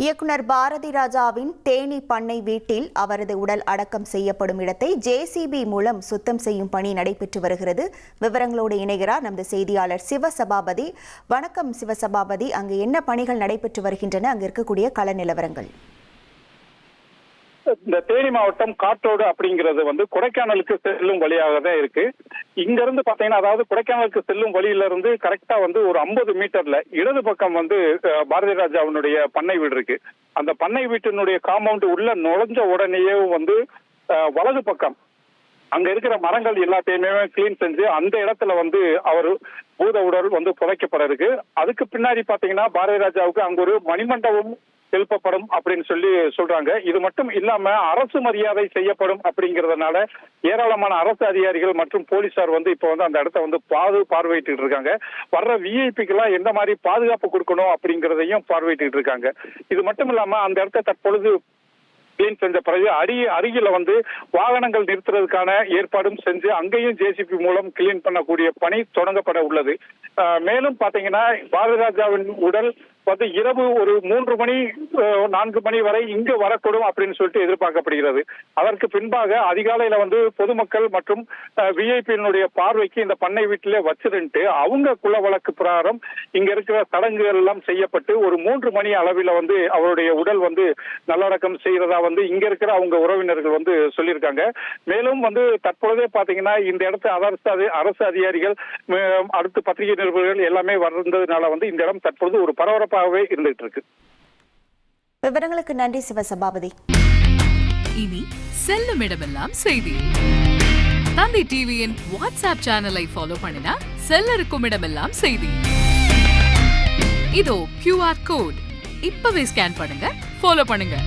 இயக்குனர் பாரதி ராஜாவின் தேனி பண்ணை வீட்டில் அவரது உடல் அடக்கம் செய்யப்படும் இடத்தை ஜேசிபி மூலம் சுத்தம் செய்யும் பணி நடைபெற்று வருகிறது. விவரங்களோடு இணைகிறார் நமது செய்தியாளர் சிவசபாபதி. வணக்கம் சிவசபாபதி, அங்கு என்ன பணிகள் நடைபெற்று வருகின்றன? அங்கு இருக்கக்கூடிய கள நிலவரங்கள். இந்த தேனி மாவட்டம் காற்றோடு அப்படிங்கிறது கொடைக்கானலுக்கு செல்லும் வழியாக தான் இருக்கு. இங்க இருந்து பாத்தீங்கன்னா, அதாவது கொடைக்கானலுக்கு செல்லும் வழியில இருந்து கரெக்டா ஒரு 50 மீட்டர்ல இடது பக்கம் பாரதி ராஜாவினுடைய பண்ணை வீடு இருக்கு. அந்த பண்ணை வீட்டினுடைய காம்பவுண்ட் உள்ள நுழைஞ்ச உடனேயே வலது பக்கம் அங்க இருக்கிற மரங்கள் எல்லாத்தையுமே கிளீன் செஞ்சு அந்த இடத்துல அவர் பூத உடல் புதைக்கப்பட இருக்கு. அதுக்கு பின்னாடி பாத்தீங்கன்னா பாரதி ராஜாவுக்கு அங்க ஒரு மணிமண்டபம் எழுப்பப்படும் அப்படின்னு சொல்றாங்க. இது மட்டும் இல்லாம அரசு மரியாதை செய்யப்படும் அப்படிங்கறதுனால ஏராளமான அரசு அதிகாரிகள் மற்றும் போலீசார் இப்போ அந்த இடத்த பார்வையிட்டு இருக்காங்க. வர்ற விஐபிக்கு எல்லாம் எந்த மாதிரி பாதுகாப்பு கொடுக்கணும் அப்படிங்கறதையும் பார்வையிட்டு இருக்காங்க. இது மட்டும் இல்லாம அந்த இடத்த தற்பொழுது கிளீன் செஞ்ச பிறகு அருகில வாகனங்கள் நிறுத்துறதுக்கான ஏற்பாடும் செஞ்சு அங்கேயும் ஜேசிபி மூலம் கிளீன் பண்ணக்கூடிய பணி தொடங்கப்பட உள்ளது. மேலும் பாத்தீங்கன்னா பாரதி ராஜாவின் உடல் இரவு ஒரு 3 மணி 4 மணி வரை இங்கு வரக்கூடும் அப்படின்னு எதிர்பார்க்கப்படுகிறது. அதற்கு பின்பாக அதிகாலையில பொதுமக்கள் மற்றும் விஐபியினுடைய பார்வைக்கு இந்த பண்ணை வீட்டிலே வச்சிருந்து அவங்க குல வழக்கு பிரகாரம் இங்க இருக்கிற சடங்குகள் எல்லாம் செய்யப்பட்டு ஒரு 3 மணி அளவில் அவருடைய உடல் நல்லடக்கம் செய்யறதா இங்க இருக்கிற அவங்க உறவினர்கள் சொல்லியிருக்காங்க. மேலும் தற்பொழுதே பாத்தீங்கன்னா இந்த இடத்தை அரசு அதிகாரிகள் அடுத்து பத்திரிகை நிருபர்கள் எல்லாமே வந்ததுனால இந்த இடம் தற்பொழுது ஒரு பரபரப்பாகவே இருந்துட்டு இருக்கு. விவரங்களுக்கு நன்றி சிவசபாபதி. இனி செல்லும் இடமெல்லாம் செய்தி. தந்தி டிவியின் வாட்ஸ்அப் சேனலை ஃபாலோ பண்ணினா செல்ல இருக்கும் இடமெல்லாம் செய்தி. இதோ QR கோட் இப்பவே ஸ்கேன் பண்ணுங்க, ஃபாலோ பண்ணுங்க.